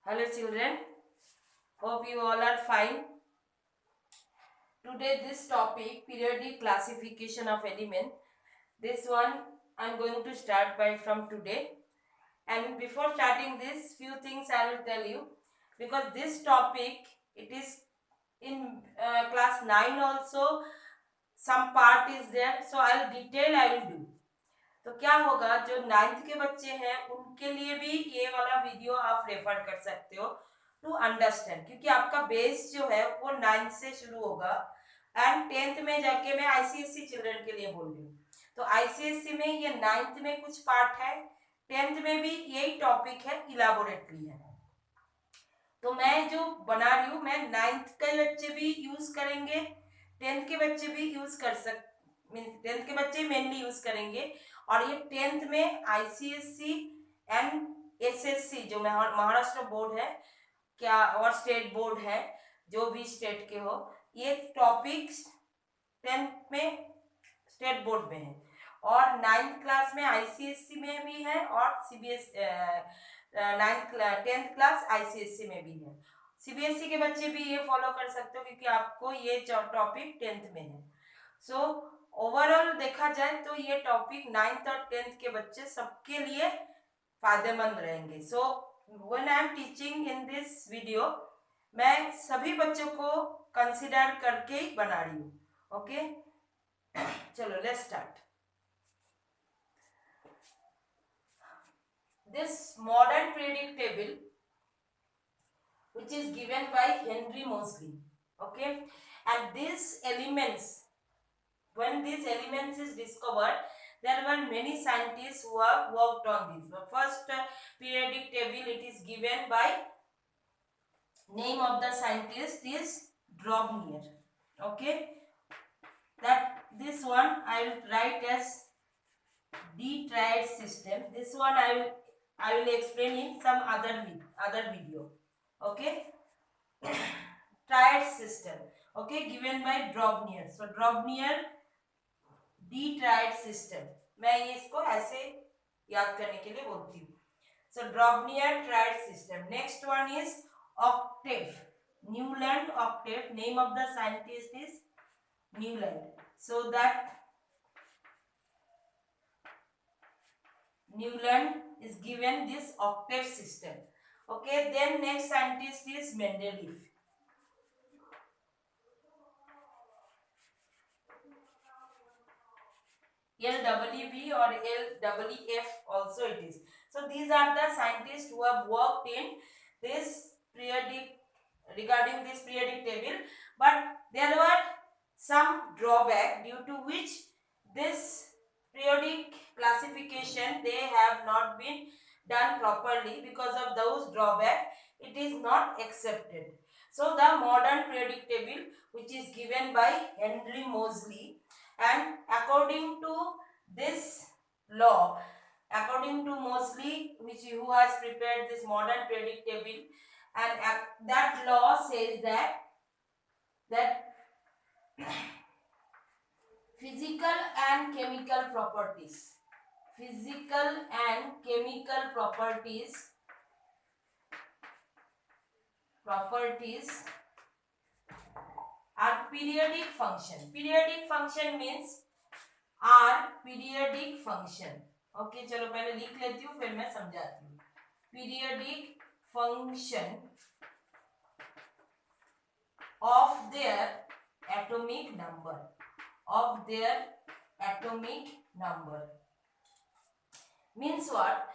Hello children, hope you all are fine. Today this topic, periodic classification of element, this one I am going to start by from today. And before starting this, few things I will tell you, because this topic, it is in class 9 also, some part is there, so I will do. तो क्या होगा, जो 9th के बच्चे हैं उनके लिए भी ये वाला वीडियो आप रेफर कर सकते हो टू अंडरस्टैंड, क्योंकि आपका बेस जो है वो 9th से शुरू होगा एंड 10th में जाके मैं आईसीएससी चिल्ड्रन के लिए बोल रही हूँ। तो आईसीएससी में ये 9th में कुछ पार्ट है, 10th में भी यही टॉपिक है, इलाबोरेटली है। तो मैं जो बना रही हूँ, मैं 9th के बच्चे भी यूज करेंगे, 10th के बच्चे भी यूज कर सकते, 10th के बच्चे मेनली यूज करेंगे। और ये 10th में आईसीएससी एंड एसएससी जो महाराष्ट्र बोर्ड है क्या और स्टेट बोर्ड है, जो भी स्टेट के हो, ये टॉपिक्स 10th में स्टेट बोर्ड में है और 9th क्लास में आईसीएससी में भी है और सीबीएस 10th क्लास आईसीएससी में भी है। सीबीएसई के बच्चे भी ये फॉलो कर सकते हो क्योंकि आपको ये टॉपिक 10th में है। सो ओवरऑल देखा जाए तो ये टॉपिक 9th और 10th के बच्चे सबके लिए फायदेमंद रहेंगे। So when I am teaching in this video, मैं सभी बच्चों को कंसिडर करके ही बना रही हूँ। ओके, चलो let's start. This modern periodic table, which is given by Henry Moseley, okay, and these elements, when these elements is discovered, there were many scientists who have worked on this. The first periodic table, it is given by name of the scientist is Drobnier. Okay, that this one I will write as D-triad system. This one I will explain in some other video. Okay, triad system, okay, given by Drobnier. So Drobnier D-triad system, मैं ये इसको ऐसे याद करने के लिए बोलती हूँ। So Drobnier triad system. Next one is octave, Newland octave. Name of the scientist is Newland. So that Newland is given this octave system. Okay, then next scientist is Mendeleev. LEEV or LEEF also it is. So these are the scientists who have worked in this periodic, regarding this periodic table, but there were some drawback due to which this periodic classification they have not been done properly. Because of those drawback, it is not accepted. So the modern periodic table, which is given by Henry Moseley, and according to this law, according to Moseley, who has prepared this modern periodic table, and that law says that physical and chemical properties, are periodic function. Periodic function means are periodic function. Okay, चलो पहले लिख लेती हूँ फिर मैं समझाती हूँ। Periodic function of their atomic number, means what?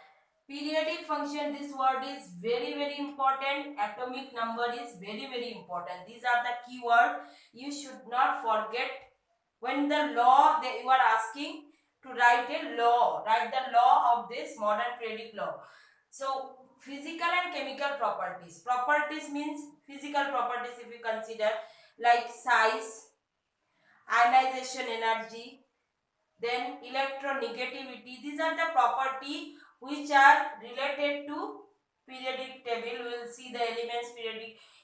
Periodic function, this word is very important. Atomic number is very important. These are the keyword you should not forget. When the law that you are asking to write a law, write the law of this modern periodic law. So physical and chemical properties. Properties means physical properties, if you consider, like size, ionization energy, then electronegativity. These are the property which are related to periodic table. We will see the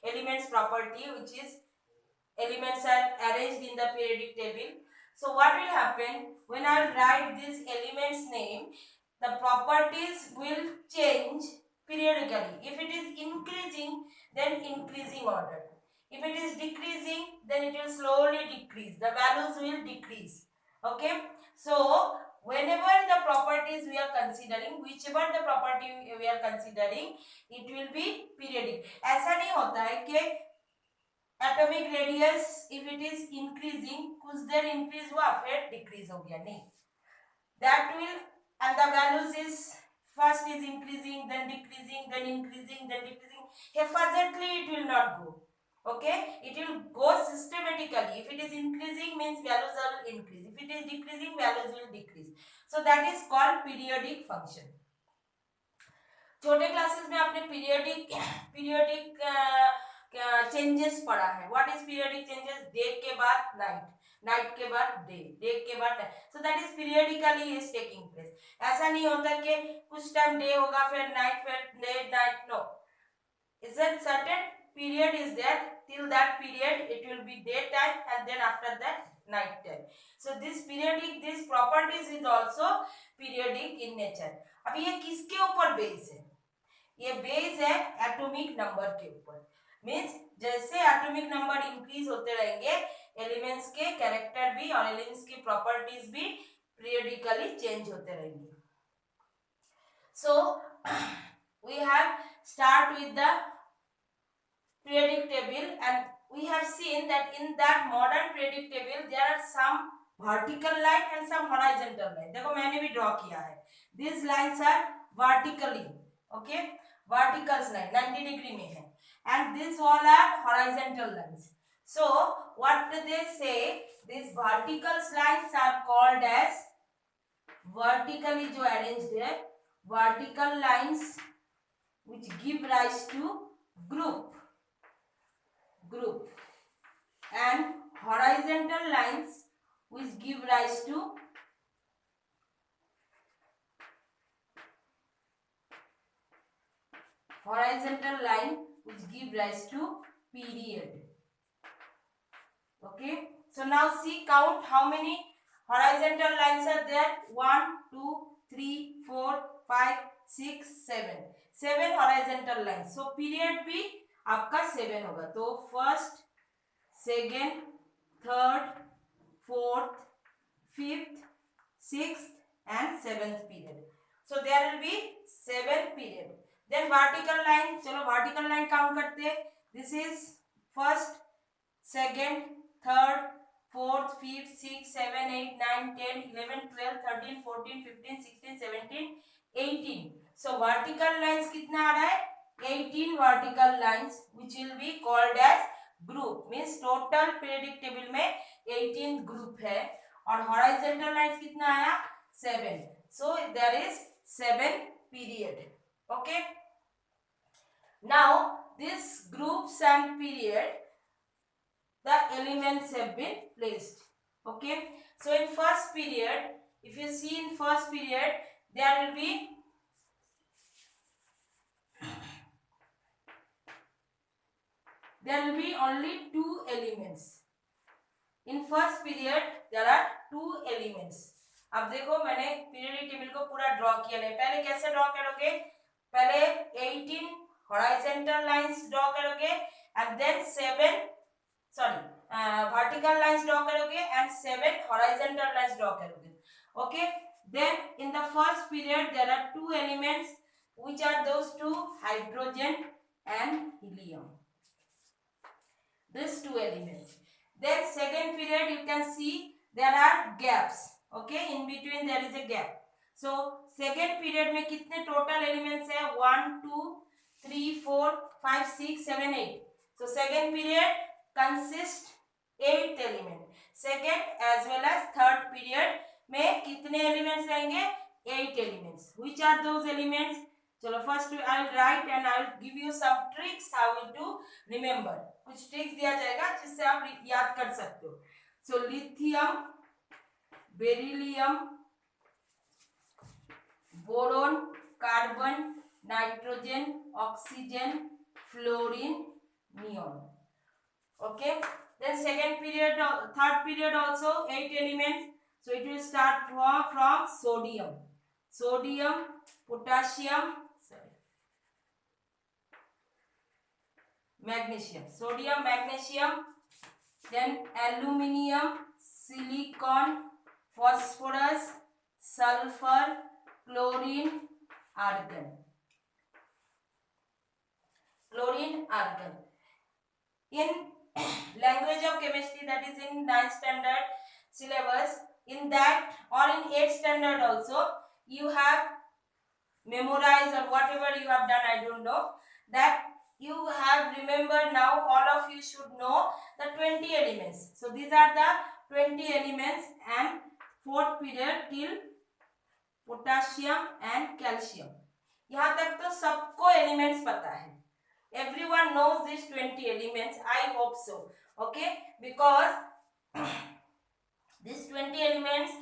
elements property, which is elements are arranged in the periodic table. So what will happen when I write this elements name? The properties will change periodically. If it is increasing, then increasing order. If it is decreasing, then it will slowly decrease. The values will decrease. Okay. So whenever the properties we are considering, whichever the property we are considering, it will be periodic. ऐसा नहीं होता है कि atomic radius if it is increasing कुछ देर increase हुआ फिर decrease हो गया, नहीं. That will, and the values is first is increasing, then decreasing, then increasing, then decreasing. Haphazardly it will not go. Okay, it will go systematically. If it is increasing means values will increase, if it is decreasing values will decrease. So that is called periodic function. छोटे classes में आपने periodic changes पढ़ा है. What is periodic changes? Day के बाद night, night के बाद day, day के बाद. So that is periodically is taking place. ऐसा नहीं होता कि कुछ टाइम डे होगा फिर नाइट, फिर day night. No, is a certain period is there. Till that period it will be daytime and then after that night time. So this periodic, this properties is also periodic in nature. अब ये किसके ऊपर base है? ये base है atomic number के ऊपर. Means जैसे एटॉमिक नंबर इंक्रीज होते रहेंगे, एलिमेंट्स के कैरेक्टर भी और एलिमेंट्स की प्रॉपर्टीज भी पीरियडिकली चेंज होते रहेंगे. So we have start with the periodic table, and we have seen that in that modern periodic table there are some vertical line and some horizontal line. देखो मैंने भी draw किया है. These lines are vertically, okay, vertical line 90 degree में है, and these all are horizontal lines. So what do they say? These vertical lines are called as vertically जो arranged है, vertical lines which give rise to group, and horizontal lines which give rise to period. Okay, so now see, count how many horizontal lines are there. 1 2 3 4 5 6 7. 7 horizontal lines. So period भी आपका 7 होगा. तो first, second, third, fourth, fifth, sixth and seventh period. So there will be 7 period. Then vertical line, चलो vertical line count करते हैं. This is first, second, third, fourth, fifth, 6 7 8 9 10 11 12 13 14 15 16 17 18. So vertical lines कितना आ रहा है? 18 vertical lines which will be called as group. means total periodic table में 18 group है, और horizontal lines कितना आया? 7. so there is 7 period. okay, now this groups and period, the elements have been placed. okay, so in first period, if you see in first period there will be only 2 elements. in first period there are 2 elements. अब देखो मैंने periodic table को पूरा draw किया है. पहले कैसे draw करोगे? पहले 18 हॉरिजॉन्टल लाइंस ड्रॉ करोगे, and then 7 vertical lines draw करोगे, एंड 7 हॉरिजॉन्टल लाइंस ड्रॉ करोगे. Okay, then in the first period there are 2 elements, which are those 2? Hydrogen and helium. These 2 elements. Then second period you can see there are gaps. Okay, in between there is a gap. So second period में कितने total elements है? 1 2 3 4 5 6 7 8. So second period consists 8 element. Second as well as third period में कितने elements रहेंगे? 8 elements. Which are those elements? चलो first I will write and I will give you some tricks how to remember. कुछ tricks दिया जाएगा जिससे आप याद कर सकते हो. So lithium, beryllium, boron, carbon, nitrogen, oxygen, fluorine, neon. Okay, then second period, third period also 8 elements. So it will start from sodium, potassium, magnesium, sodium, magnesium, then aluminium, silicon, phosphorus, sulfur, chlorine, argon. Chlorine, argon. In language of chemistry, that is in 9th standard syllabus, in that or in 8th standard also, you have memorized or whatever you have done, I don't know, that you have remembered. Now all of you should know the 20 elements. So these are the 20 elements, and 4th period till potassium and calcium. यहाँ तक तो सबको elements पता है. Everyone knows these 20 elements. I hope so. Okay, because these 20 elements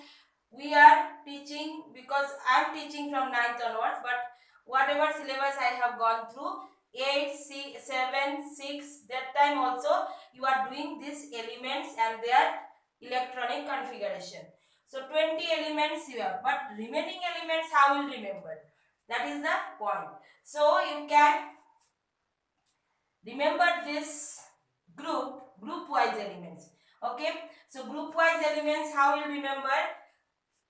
we are teaching, because I am teaching from 9th onwards, but whatever syllabus I have gone through, 8, 6, 7, 6, that time also you are doing these elements and their electronic configuration. So 20 elements you have, but remaining elements how will remember? That is the point. So you can remember this group wise elements. Okay, so group wise elements how will remember?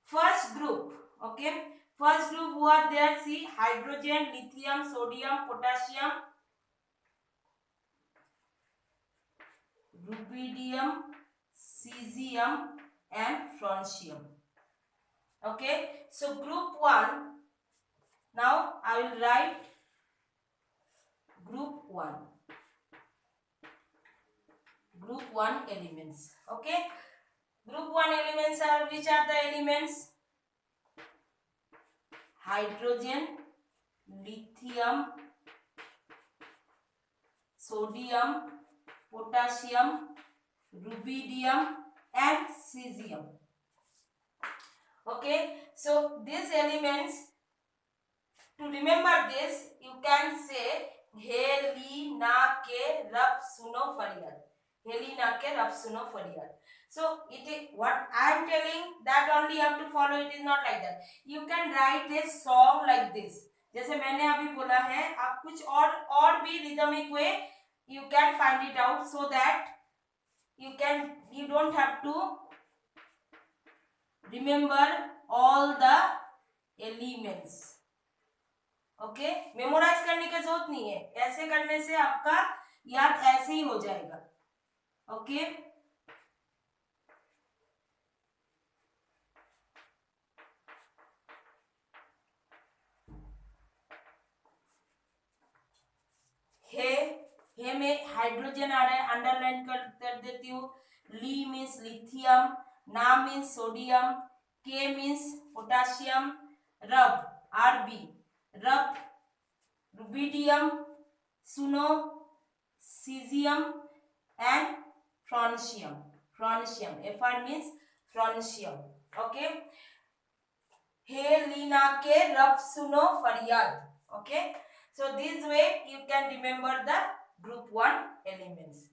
First group, okay, first group who are there, see, hydrogen, lithium, sodium, potassium, rubidium, cesium and francium. Okay, so group 1, now I will write group 1. Group 1 elements. Okay, group 1 elements are, which are the elements? Hydrogen, lithium, sodium, potassium, rubidium and cesium. Okay, so these elements, to remember this, you can say Helena ke rab suno faryad. Helena ke rab suno faryad. So it is what I am telling, that only you have to follow. It is not like that. You can write a song like this. जैसे मैंने अभी बोला है, आप कुछ और भी rhythmic way you can find it out, so that you don't have to remember all the elements. Okay, memorize करने की जरूरत नहीं है, ऐसे करने से आपका याद ऐसे ही हो जाएगा. ओके, हे में हाइड्रोजन आ रहा है, अंडरलाइन कर देती हूँ. ली मीन्स लिथियम, ना मीन्स सोडियम, के मीन्स पोटाशियम, रब आरबी रब, रुबिडियम, सुनो, cesium and francium. Fr means francium. Okay, Helena ke rab suno faryad. Okay, so this way you can remember the group 1 elements.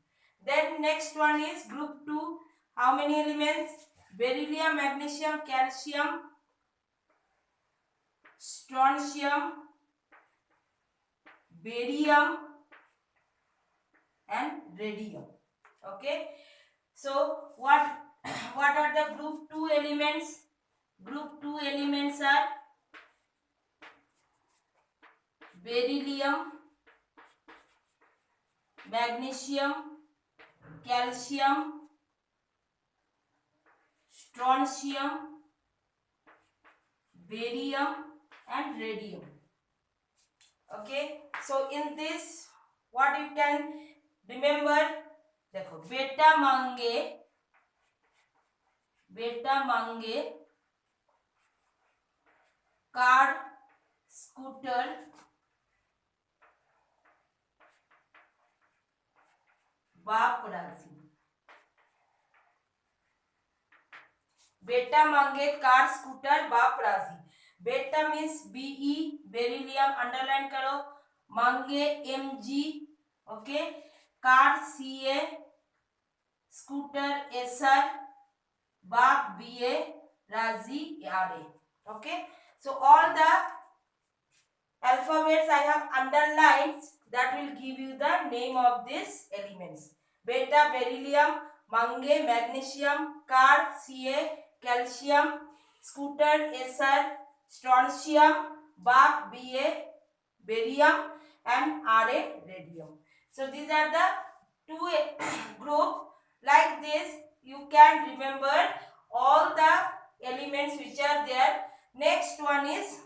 Then next one is group 2. How many elements? Beryllium, magnesium, calcium, strontium, barium and radium. Okay, so what are the group 2 elements? Group 2 elements are beryllium, magnesium, calcium, strontium, barium and radium. Okay, so in this what you can remember, देखो बेटा मांगे car, scooter, बाप राजी. बेटा मांगे car, scooter, बाप राजी. बेटा मीन्स बीई, बेरिलियम अंडरलाइन करो, मांगे MG, okay, car CA, scooter SR, बाप बीए, राजी RA. Okay, so all the alphabets I have underlined, that will give you the name of these elements. Beta beryllium, manganese, magnesium, Ca, Ca, calcium, scooter, Sr, strontium, Ba, Ba, barium, and Ra, radium. So these are the two group. Like this, you can remember all the elements which are there. Next one is,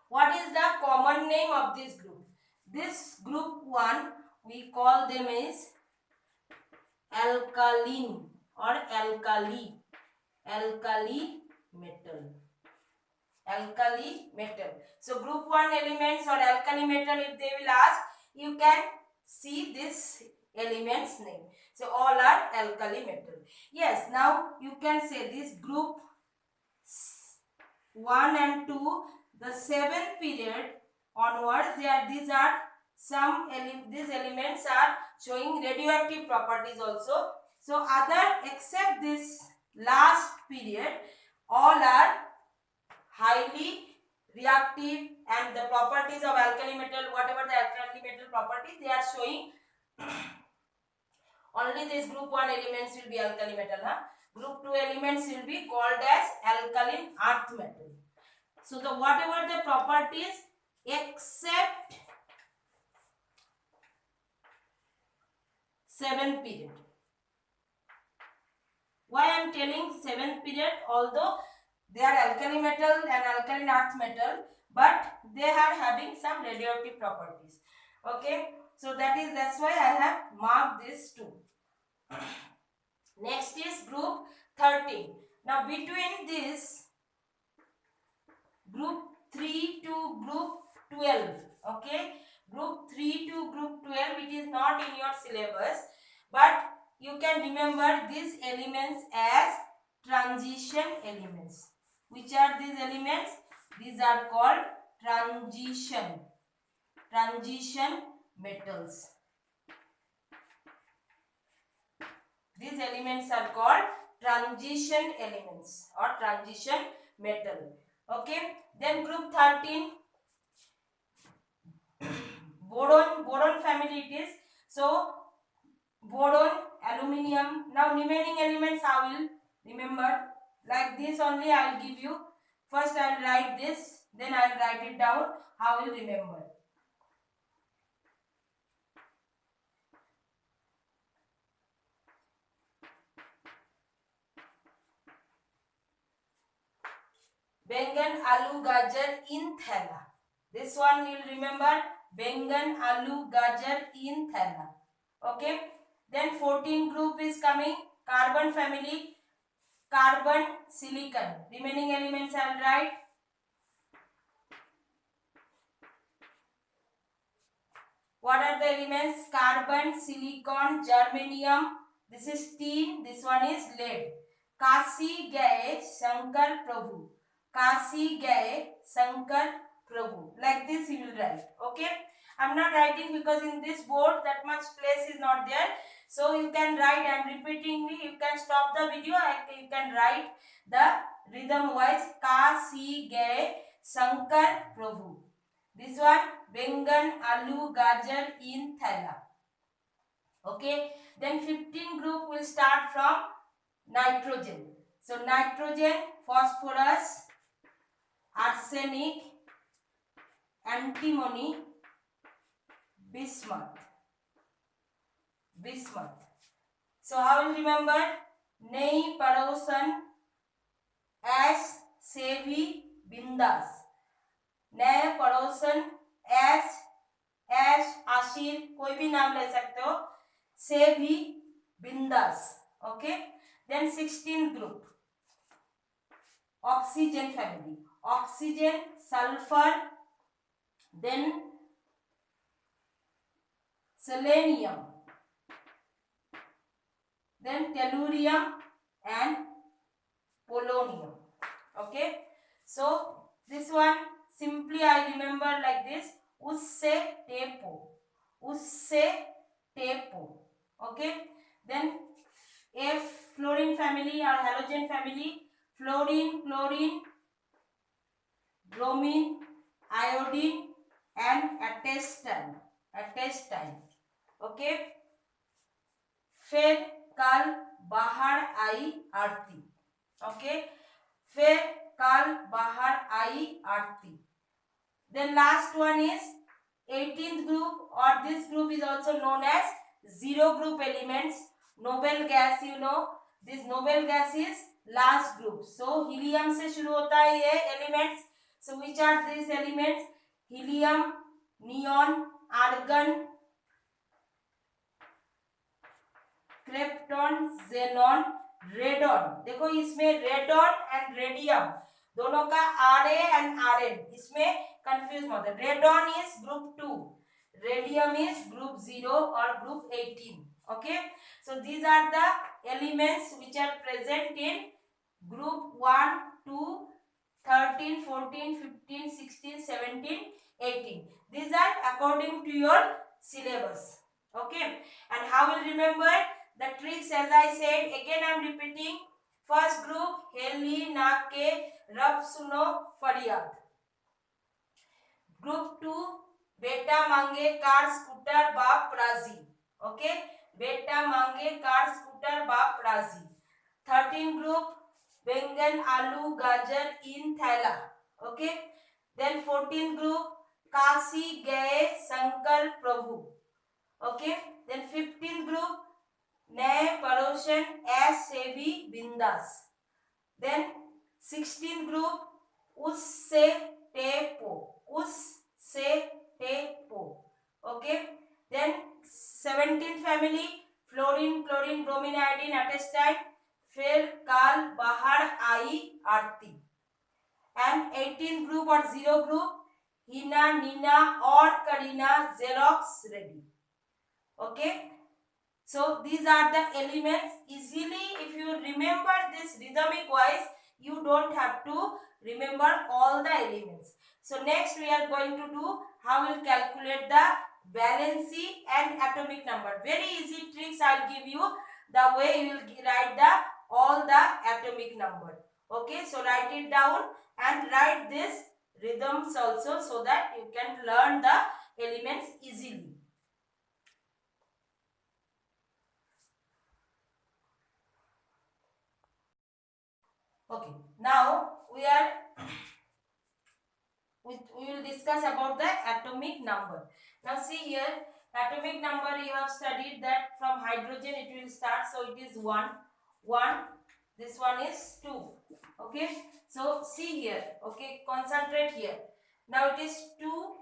what is the common name of this group? This group 1, we call them is alkaline or alkali metal. Alkali metal. So group 1 elements or alkali metal, if they will ask, you can see this element's name. So all are alkali metal. Yes, now you can say this group 1 and 2, the 7th period onwards, these are some these elements are showing radioactive properties also. So other except this last period, all are highly reactive, and the properties of alkali metal, whatever the alkali metal properties they are showing, only this group 1 elements will be alkali metal. Group 2 elements will be called as alkaline earth metal. So the whatever the properties except 7th period. Why I am telling 7th period? Although they are alkali metal and alkaline earth metal, but they are having some radioactive properties. Okay, so that's why I have marked this too. Next is group 13. Now between this group 3 to group 12, okay, group 3 to group 12, it is not in your syllabus, but you can remember these elements as transition elements. Which are these elements? These are called transition metals. These elements are called transition elements or transition metal. Okay, then group 13, boron family it is. So boron, aluminium. Now remaining elements I will remember like this only. I will give you. First I will write this, then I will write it down. I will remember. Bengan, alu, gajar in thela. This one you will remember. Bengan, alu, gajar in thela. Okay. Then 14 group is coming. Carbon family. Carbon, silicon. Remaining elements I will write. What are the elements? Carbon, silicon, germanium. This is tin. This one is lead. Kasi gaye Shankar Prabhu. Kasi gaye Shankar Prabhu. Like this you will write. Okay. I am not writing because in this board that much place is not there. So you can write. I am repeating. You can stop the video. You can write the rhythm wise. Kasi gaye Shankar Prabhu. This one, bengan, alu, gajar in thela. Okay. Then 15 group will start from nitrogen. So nitrogen, phosphorus, arsenic, antimony, bismuth. So how will remember? Nei, Parosan, ash, sevi, bindas. नए पड़ोसन, ऐश, आशीर, कोई भी नाम ले सकते हो, से भी, बिंदास. Okay. Then 16 group, oxygen family. Oxygen, sulphur, then selenium, then tellurium and polonium. Okay. So this one simply I remember like this. Usse tepo. Okay. Then F, fluorine family or halogen family. Fluorine, chlorine, bromine, iodine and atestan. Test time. Okay, फिर कल बाहर आई आरती. Okay, फिर कल बाहर आई आरती. Then last one is 18th group, or this group is also known as zero group elements. Noble gas, you know, this noble gas is last group. So helium से शुरू होता है ये elements. So which are these elements? Helium, neon, argon, krypton, xenon, radon. देखो इसमें radon and radium दोनों का Ra and Rn इसमें कंफ्यूज मत. Radon is group 2, radium is group 0 और group 18. Okay, so these are the elements which are present in group 1, 2, 13, 14, 15, 16, 17, 18. These are according to your syllabus. Okay, and how will remember the tricks? As I said, again I am repeating. First group, हेली नाक के रब सुनो फरियाद. Group 2, बेटा मांगे car scooter बाप राजी. ओके, बेटा मांगे कार स्कूटर बाप राजी. 13 group, बैंगन आलू गाजर इन थैला. ओके, then 14 group, काशी गए Shankar Prabhu. Okay, then 15 group, नए पड़ोसन ऐसे भी बिंदास. then 16 group, उससे टेपो, उससे टेपो. Okay, then 17th family, fluorine chlorine bromine iodine अटेस्टाइड. फिर काल बाहर आई आरती. and 18th group or zero group, Hina Neena और Kareena xerox ready. Okay, so these are the elements. Easily if you remember this rhythmic wise, you don't have to remember all the elements. So next we are going to do how we will calculate the valency and atomic number. Very easy tricks I will give you, the way you will write the all the atomic number. Okay, so write it down and write this rhythms also, so that you can learn the elements easily. Okay, now we will discuss about the atomic number. Now see here, atomic number you have studied that from hydrogen it will start. So it is 1, 1. This one is 2. Okay, so see here. Okay, concentrate here. Now it is 2.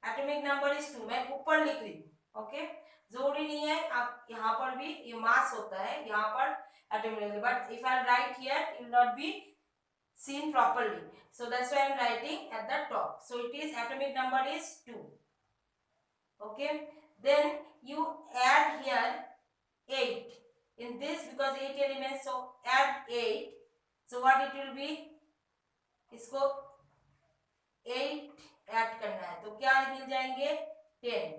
Atomic number is 2. मैं ऊपर लिख रही हूँ. Okay, जरूरी नहीं है आप यहाँ पर भी ये मास होता है यहाँ पर atomic number, but if I write here it will not be seen properly. So that's why I am writing at the top. So it is atomic number is 2. Okay, then you add here 8 in this, because 8 elements, so add 8. So what it will be, इसको 8 add करना है तो क्या मिल जाएंगे 10.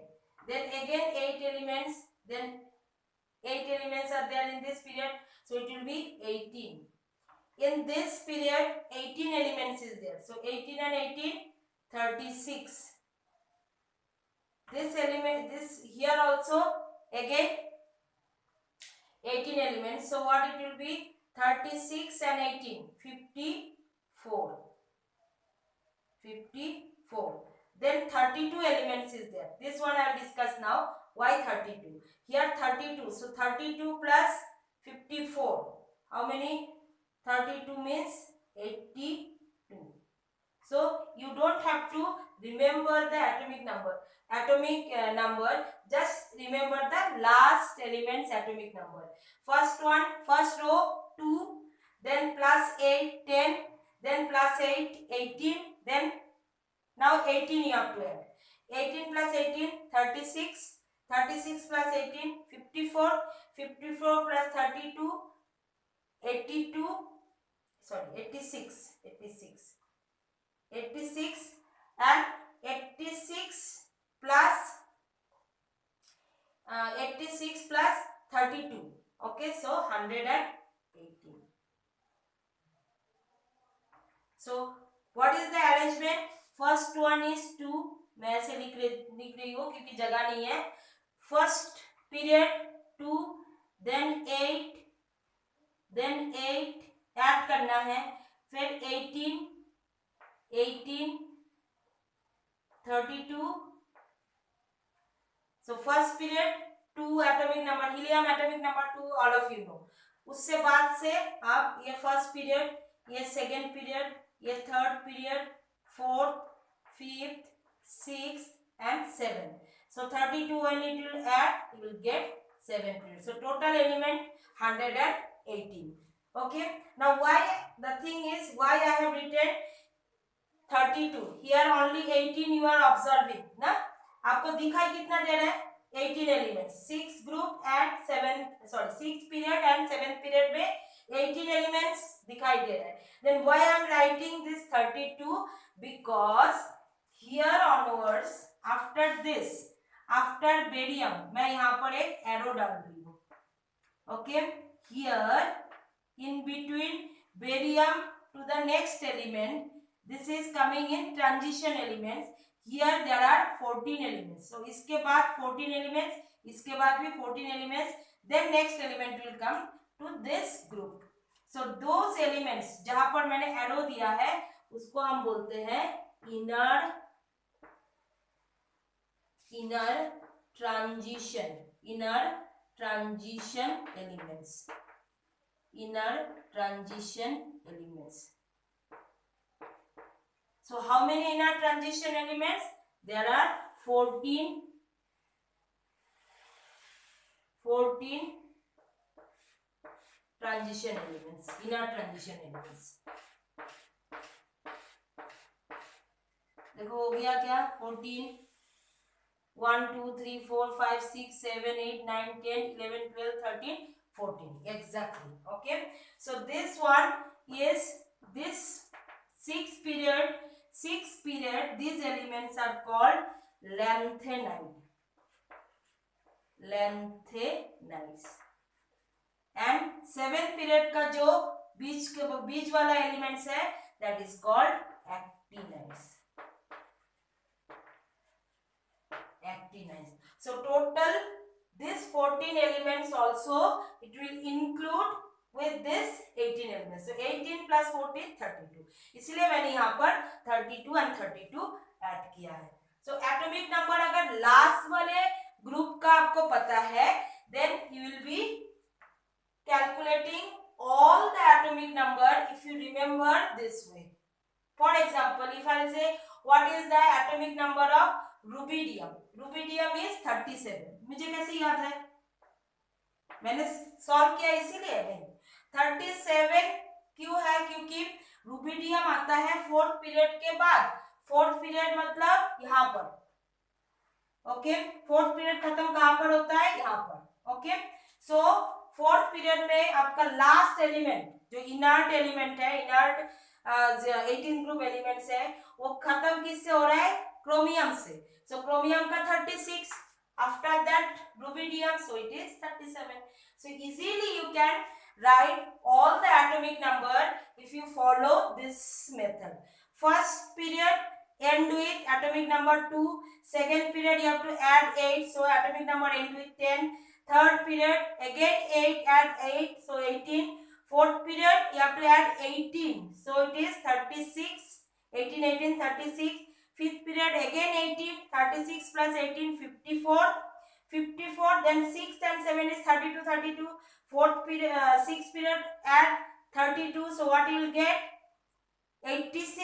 Then again 8 elements, then 8 elements are there in this period, so it will be 18. In this period 18 elements is there, so 18 and 18, 36. This element, this here also again 18 elements, so what it will be, 36 and 18, 54. 54. Then 32 elements is there. This one I will discuss now. Why 32? Here 32. So 32 plus 54. How many? 32 means 82. So you don't have to remember the atomic number. Just remember the last element's atomic number. First one, first row 2, then plus 8, 10, then plus 8, 18, then now 18 you have to add. 18 plus 18, 36. 36 plus 18, 54. 54 plus 32, 82. Sorry, 86. 86 and 86 plus 32. Okay, so 118. So what is the arrangement? First one is 2, मैं ऐसे लिख रही हूँ क्योंकि जगह नहीं है। First period 2, then 8 add करना है, फिर 18, 32। So first period 2 atomic number, helium atomic number 2 all of you know. उससे बाद से आप ये फर्स्ट पीरियड, ये सेकेंड पीरियड, ये third period, fourth, fifth, six and 7. So 32 when it will add, you will get 7 periods. So total element 118. Okay. Now why the thing is, why I have written 32? Here only 18 you are observing, ना? आपको दिखाई कितना दे रहा है? 18 elements, 6 group and 6 period and 7 period में 18 elements दिखाई दे रहा है. Then why I am writing this 32? Because here onwards, after this, after barium, मैं यहाँ पर एक एरो डाल रही हूँ. Okay, here in between barium to the next element, this is coming in transition elements. Here there are 14 elements. So इसके बाद 14 elements, इसके बाद भी 14 elements. Then next element will come to this group. So those elements जहाँ पर मैंने arrow दिया है उसको हम बोलते हैं inner transition elements. Inner transition elements. So how many inner transition elements? There are 14 transition elements, inner transition elements. देखो हो गया क्या? 14, 1 2 3 4 5 6 7 8 9 10 11 12 13 14. Exactly. Okay. So this one is this 6 period. These elements are called lanthanides. And 7 period का जो बीच वाला elements है, that is called actinides. So total this 14 elements also it will include with this 18 elements. So 18 plus 14 32. इसलिए मैंने यहाँ पर 32 and 32 add किया है. So atomic number अगर लास्ट वाले ग्रुप का आपको पता है, then you will be calculating all the atomic number if you remember this way. For example, if I say what is the atomic number of rubidium? Rubidium is 37. मुझे कैसे याद है? मैंने सॉल्व किया इसीलिए नहीं. 37 क्यों है? क्योंकि रुबिडियम आता है फोर्थ पीरियड के बाद. फोर्थ पीरियड मतलब यहाँ पर. ओके, फोर्थ पीरियड खत्म कहाँ पर होता है? यहाँ पर. ओके, सो फोर्थ पीरियड में आपका लास्ट एलिमेंट जो इनर्ट एलिमेंट है, इनर्ट 18 ग्रुप एलिमेंट्स है, वो खत्म किससे हो रहा है? क्रोमियम से. So chromium का 36, after that rubidium, so it is 37. So easily you can write all the atomic number if you follow this method. First period end with atomic number 2. Second period you have to add 8, so atomic number end with 10. Third period again 8, add 8, so 18. Fourth period you have to add 18, so it is 36. 18 18 36. Fifth period again 18, 36 plus 18 54, then 6th and 7 is 32. Fourth period, sixth period add 32, so what you will get? 86,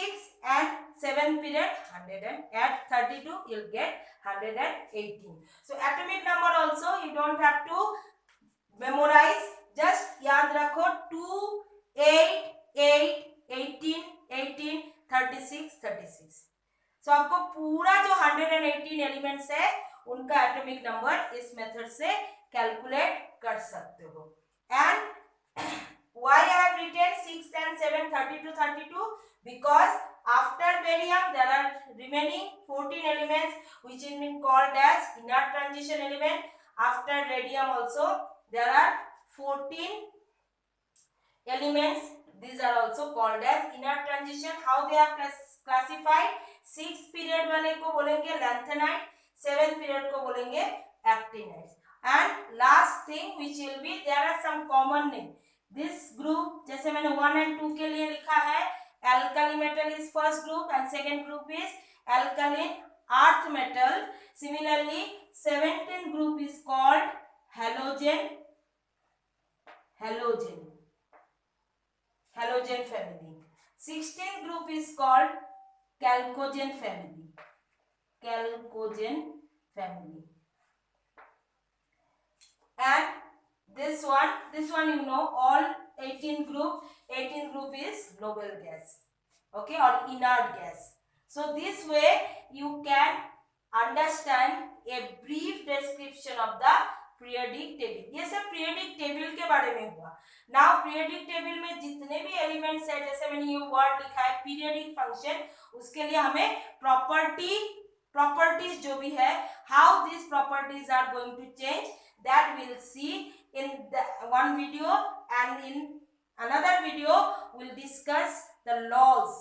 and 7th period 100, and add 32 you will get 118. So atomic number also you don't have to memorize, just याद रखो 2 8 8 18 18 36. So आपको पूरा जो 118 elements है उनका atomic number इस method से calculate कर सकते हो. And why I have written 6 and 7 32 because after barium there are remaining 14 elements which is been called as inert transition element. After radium also there are 14 elements, these are also called as inert transition. How they are classified? 6 period वाले को बोलेंगे lanthanide, 7 period को बोलेंगे actinides. And last thing which will be, there are some common name. This group जैसे मैंने 1 and 2 के लिए लिखा है, alkali metal is first group and second group is alkaline earth metal. Similarly 17th group is called halogen family. 16th group is called chalcogen family. And this one you know, all 18th group is noble gas, okay, or inert gas. So this way you can understand a brief description of the periodic table. ये सब periodic table के बारे में हुआ. Now periodic table में जितने भी elements है, जैसे मैंने ये वर्ड लिखा है पीरियडिक फंक्शन, उसके लिए हमें प्रॉपर्टीज जो भी है, how this properties are going to change, that we'll see in the one video, and in another video we'll discuss the laws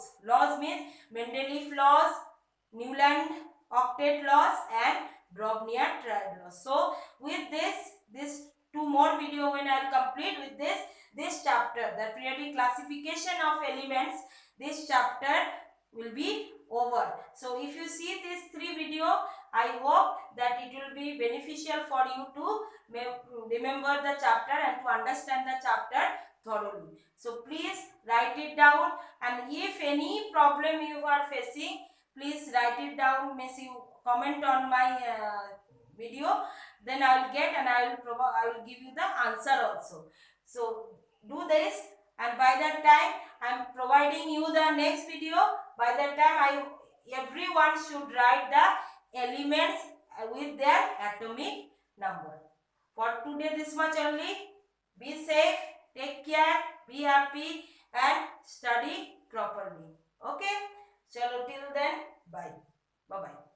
means Mendeleev laws, Newland octet laws and Brogniart triad laws. So with this 2 more video when I'll complete with this chapter, the periodic classification of elements, this chapter will be over. So if you see these 3 video, I hope that it will be beneficial for you to remember the chapter and to understand the chapter thoroughly. So please write it down, and if any problem you are facing, please write it down, means you comment on my video, then I will get and I will give you the answer also. So do this, and by that time I am providing you the next video. By that time everyone should write the elements with their atomic number. For today this much only. Be safe, take care, be happy and study properly. Okay, chalo till then, bye bye.